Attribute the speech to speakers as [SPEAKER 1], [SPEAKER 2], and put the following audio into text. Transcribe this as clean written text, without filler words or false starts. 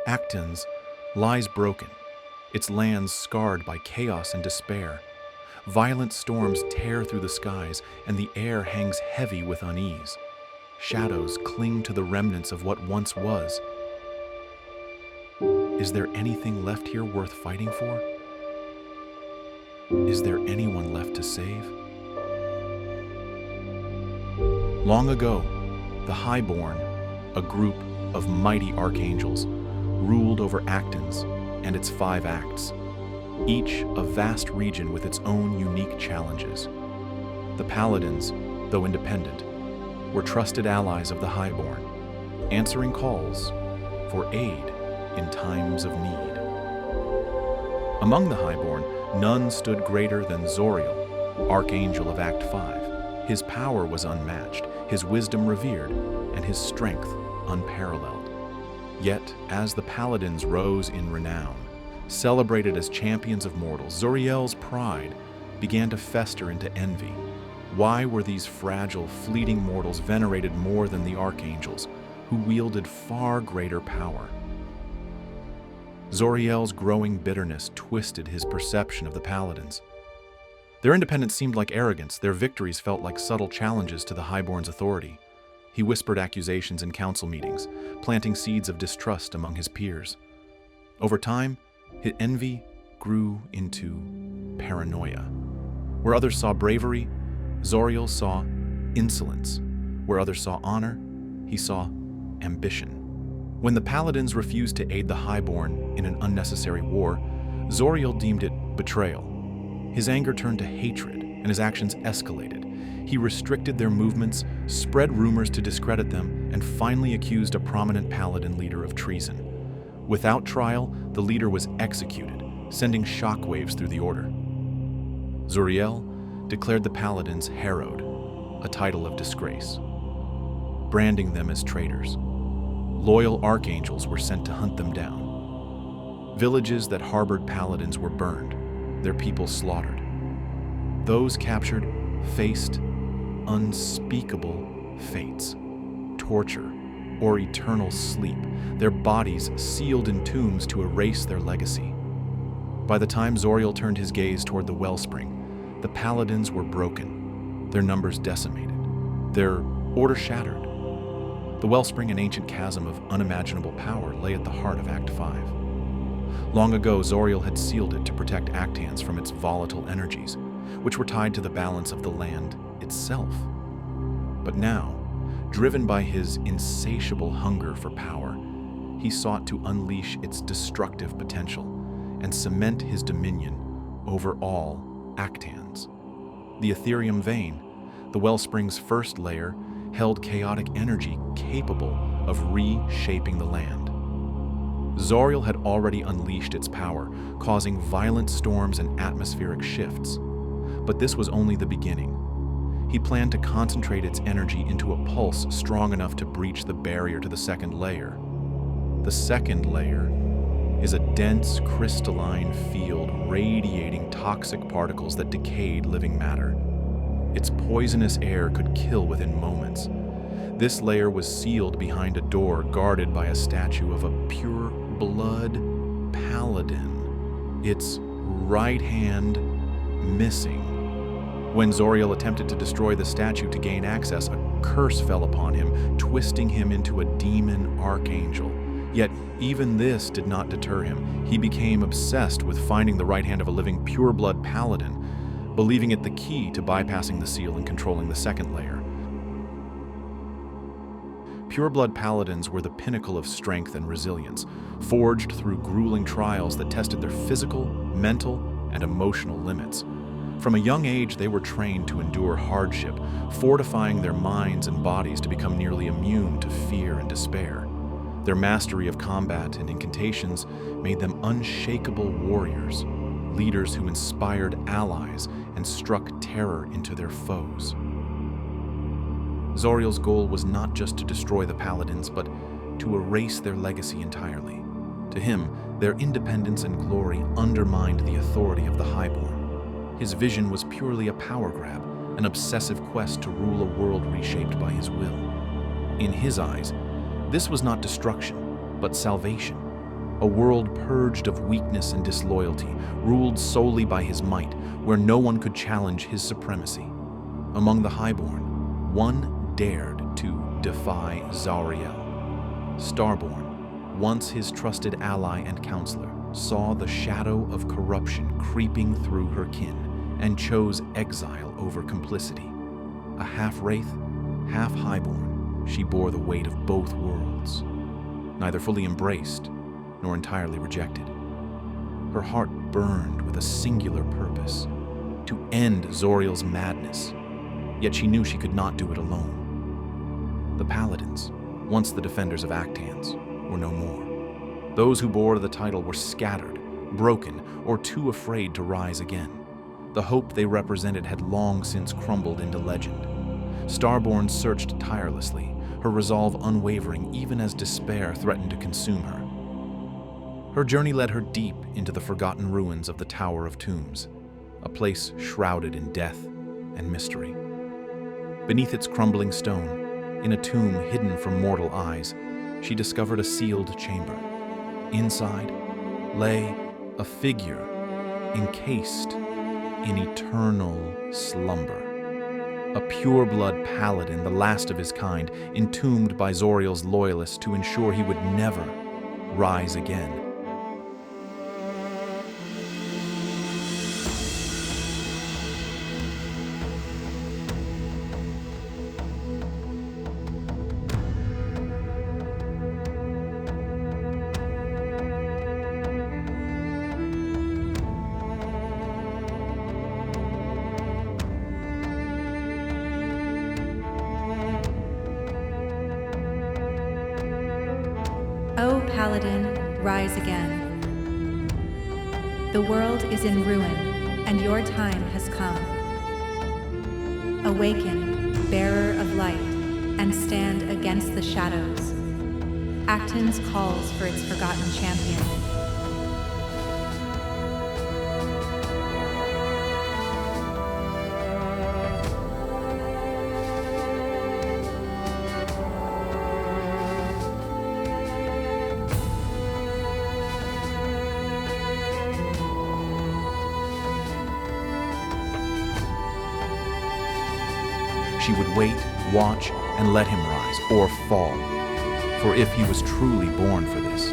[SPEAKER 1] Actans lies broken, its lands scarred by chaos and despair. Violent storms tear through the skies, and the air hangs heavy with unease. Shadows cling to the remnants of what once was. Is there anything left here worth fighting for? Is there anyone left to save? Long ago, the Highborn, a group of mighty archangels, ruled over Actans and its 5 acts, each a vast region with its own unique challenges. The Paladins, though independent, were trusted allies of the Highborn, answering calls for aid in times of need. Among the Highborn, none stood greater than Zauriel, Archangel of Act 5. His power was unmatched, his wisdom revered, and his strength unparalleled. Yet, as the Paladins rose in renown, celebrated as champions of mortals, Zauriel's pride began to fester into envy. Why were these fragile, fleeting mortals venerated more than the Archangels, who wielded far greater power? Zauriel's growing bitterness twisted his perception of the Paladins. Their independence seemed like arrogance, their victories felt like subtle challenges to the Highborn's authority. He whispered accusations in council meetings, planting seeds of distrust among his peers. Over time, his envy grew into paranoia. Where others saw bravery, Zauriel saw insolence. Where others saw honor, he saw ambition. When the Paladins refused to aid the Highborn in an unnecessary war, Zauriel deemed it betrayal. His anger turned to hatred, and his actions escalated. He restricted their movements, spread rumors to discredit them, and finally accused a prominent Paladin leader of treason. Without trial, the leader was executed, sending shockwaves through the order. Zauriel declared the Paladins harrowed, a title of disgrace, branding them as traitors. Loyal archangels were sent to hunt them down. Villages that harbored Paladins were burned, their people slaughtered. Those captured faced unspeakable fates, torture, or eternal sleep, their bodies sealed in tombs to erase their legacy. By the time Zauriel turned his gaze toward the Wellspring, the Paladins were broken, their numbers decimated, their order shattered. The Wellspring, an ancient chasm of unimaginable power, lay at the heart of Act 5. Long ago, Zauriel had sealed it to protect Actans from its volatile energies, which were tied to the balance of the land itself. But now, driven by his insatiable hunger for power, he sought to unleash its destructive potential and cement his dominion over all Actans. The Ethereum Vein, the Wellspring's first layer, held chaotic energy capable of reshaping the land. Zauriel had already unleashed its power, causing violent storms and atmospheric shifts. But this was only the beginning. He planned to concentrate its energy into a pulse strong enough to breach the barrier to the second layer. The second layer is a dense crystalline field radiating toxic particles that decayed living matter. Its poisonous air could kill within moments. This layer was sealed behind a door guarded by a statue of a Pureblood Paladin, its right hand missing. When Zauriel attempted to destroy the statue to gain access, a curse fell upon him, twisting him into a demon archangel. Yet even this did not deter him. He became obsessed with finding the right hand of a living pureblood paladin, believing it the key to bypassing the seal and controlling the second layer. Pureblood paladins were the pinnacle of strength and resilience, forged through grueling trials that tested their physical, mental, and emotional limits. From a young age, they were trained to endure hardship, fortifying their minds and bodies to become nearly immune to fear and despair. Their mastery of combat and incantations made them unshakable warriors, leaders who inspired allies and struck terror into their foes. Zauriel's goal was not just to destroy the Paladins, but to erase their legacy entirely. To him, their independence and glory undermined the authority of the Highborn. His vision was purely a power grab, an obsessive quest to rule a world reshaped by his will. In his eyes, this was not destruction, but salvation. A world purged of weakness and disloyalty, ruled solely by his might, where no one could challenge his supremacy. Among the Highborn, one dared to defy Zauriel. Starborn, once his trusted ally and counselor, saw the shadow of corruption creeping through her kin and chose exile over complicity. A half-wraith, half-highborn, she bore the weight of both worlds, neither fully embraced nor entirely rejected. Her heart burned with a singular purpose, to end Zauriel's madness, yet she knew she could not do it alone. The Paladins, once the defenders of Actans, were no more. Those who bore the title were scattered, broken, or too afraid to rise again. The hope they represented had long since crumbled into legend. Starborn searched tirelessly, her resolve unwavering even as despair threatened to consume her. Her journey led her deep into the forgotten ruins of the Tower of Tombs, a place shrouded in death and mystery. Beneath its crumbling stone, in a tomb hidden from mortal eyes, she discovered a sealed chamber. Inside lay a figure encased in eternal slumber. A pureblood paladin, the last of his kind, entombed by Zauriel's loyalists to ensure he would never rise again.
[SPEAKER 2] O Paladin, rise again. The world is in ruin, and your time has come. Awaken, bearer of light, and stand against the shadows. Actans calls for its forgotten champion.
[SPEAKER 1] She would wait, watch, and let him rise, or fall. For if he was truly born for this,